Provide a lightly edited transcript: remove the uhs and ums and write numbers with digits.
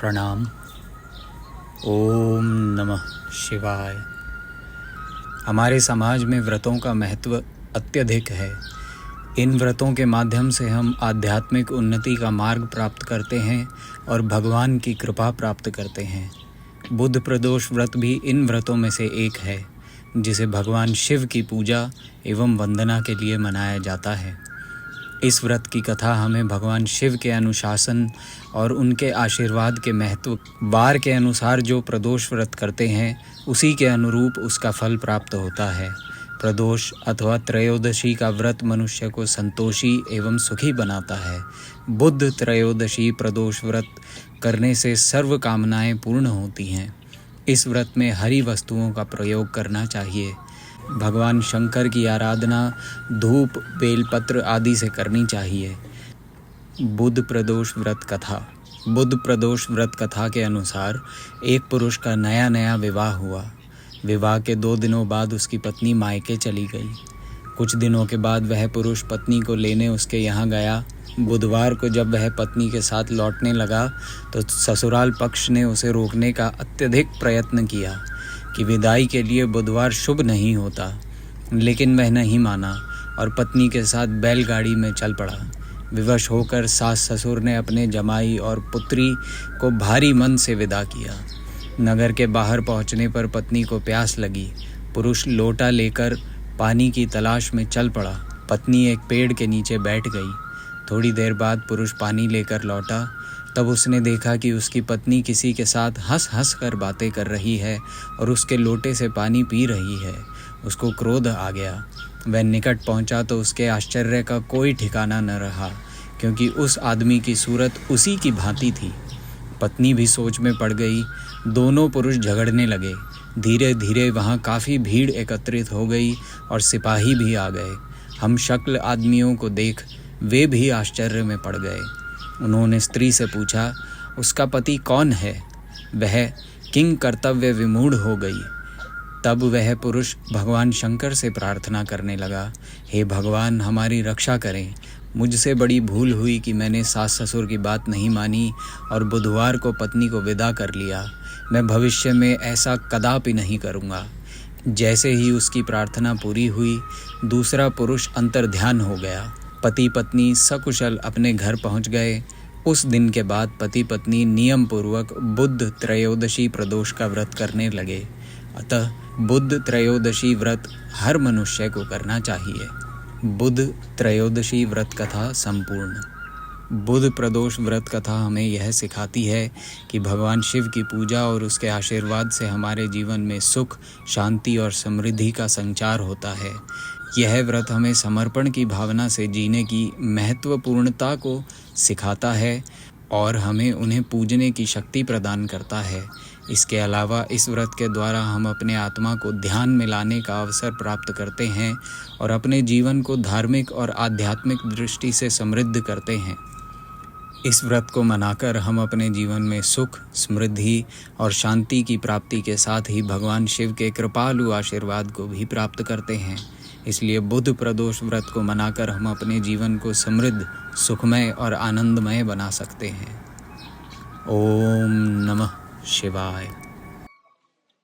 प्रणाम। ओम नमः शिवाय। हमारे समाज में व्रतों का महत्व अत्यधिक है। इन व्रतों के माध्यम से हम आध्यात्मिक उन्नति का मार्ग प्राप्त करते हैं और भगवान की कृपा प्राप्त करते हैं। बुध प्रदोष व्रत भी इन व्रतों में से एक है, जिसे भगवान शिव की पूजा एवं वंदना के लिए मनाया जाता है। इस व्रत की कथा हमें भगवान शिव के अनुशासन और उनके आशीर्वाद के महत्व, वार के अनुसार जो प्रदोष व्रत करते हैं उसी के अनुरूप उसका फल प्राप्त होता है। प्रदोष अथवा त्रयोदशी का व्रत मनुष्य को संतोषी एवं सुखी बनाता है। बुध त्रयोदशी प्रदोष व्रत करने से सर्व कामनाएं पूर्ण होती हैं। इस व्रत में हरी वस्तुओं का प्रयोग करना चाहिए। भगवान शंकर की आराधना धूप, बेलपत्र आदि से करनी चाहिए। बुध प्रदोष व्रत कथा। बुध प्रदोष व्रत कथा के अनुसार एक पुरुष का नया विवाह हुआ। विवाह के 2 दिनों बाद उसकी पत्नी मायके चली गई। कुछ दिनों के बाद वह पुरुष पत्नी को लेने उसके यहाँ गया। बुधवार को जब वह पत्नी के साथ लौटने लगा तो ससुराल पक्ष ने उसे रोकने का अत्यधिक प्रयत्न किया कि विदाई के लिए बुधवार शुभ नहीं होता, लेकिन वह नहीं माना और पत्नी के साथ बैलगाड़ी में चल पड़ा। विवश होकर सास ससुर ने अपने जमाई और पुत्री को भारी मन से विदा किया। नगर के बाहर पहुंचने पर पत्नी को प्यास लगी। पुरुष लोटा लेकर पानी की तलाश में चल पड़ा। पत्नी एक पेड़ के नीचे बैठ गई। थोड़ी देर बाद पुरुष पानी लेकर लौटा। तब उसने देखा कि उसकी पत्नी किसी के साथ हंस हंस कर बातें कर रही है और उसके लोटे से पानी पी रही है। उसको क्रोध आ गया। वह निकट पहुंचा तो उसके आश्चर्य का कोई ठिकाना न रहा, क्योंकि उस आदमी की सूरत उसी की भांति थी। पत्नी भी सोच में पड़ गई। दोनों पुरुष झगड़ने लगे। धीरे धीरे वहाँ काफ़ी भीड़ एकत्रित हो गई और सिपाही भी आ गए। हम शक्ल आदमियों को देख वे भी आश्चर्य में पड़ गए। उन्होंने स्त्री से पूछा, उसका पति कौन है? वह किंग कर्तव्य विमूढ़ हो गई। तब वह पुरुष भगवान शंकर से प्रार्थना करने लगा, हे भगवान, हमारी रक्षा करें। मुझसे बड़ी भूल हुई कि मैंने सास ससुर की बात नहीं मानी और बुधवार को पत्नी को विदा कर लिया। मैं भविष्य में ऐसा कदापि नहीं करूँगा। जैसे ही उसकी प्रार्थना पूरी हुई, दूसरा पुरुष अंतर्ध्यान हो गया। पति पत्नी सकुशल अपने घर पहुंच गए। उस दिन के बाद पति पत्नी नियम पूर्वक बुध त्रयोदशी प्रदोष का व्रत करने लगे। अतः बुध त्रयोदशी व्रत हर मनुष्य को करना चाहिए। बुध त्रयोदशी व्रत कथा संपूर्ण। बुध प्रदोष व्रत कथा हमें यह सिखाती है कि भगवान शिव की पूजा और उसके आशीर्वाद से हमारे जीवन में सुख, शांति और समृद्धि का संचार होता है। यह व्रत हमें समर्पण की भावना से जीने की महत्वपूर्णता को सिखाता है और हमें उन्हें पूजने की शक्ति प्रदान करता है। इसके अलावा इस व्रत के द्वारा हम अपने आत्मा को ध्यान में लाने का अवसर प्राप्त करते हैं और अपने जीवन को धार्मिक और आध्यात्मिक दृष्टि से समृद्ध करते हैं। इस व्रत को मनाकर हम अपने जीवन में सुख, समृद्धि और शांति की प्राप्ति के साथ ही भगवान शिव के कृपालु आशीर्वाद को भी प्राप्त करते हैं। इसलिए बुध प्रदोष व्रत को मनाकर हम अपने जीवन को समृद्ध, सुखमय और आनंदमय बना सकते हैं। ओम नमः शिवाय।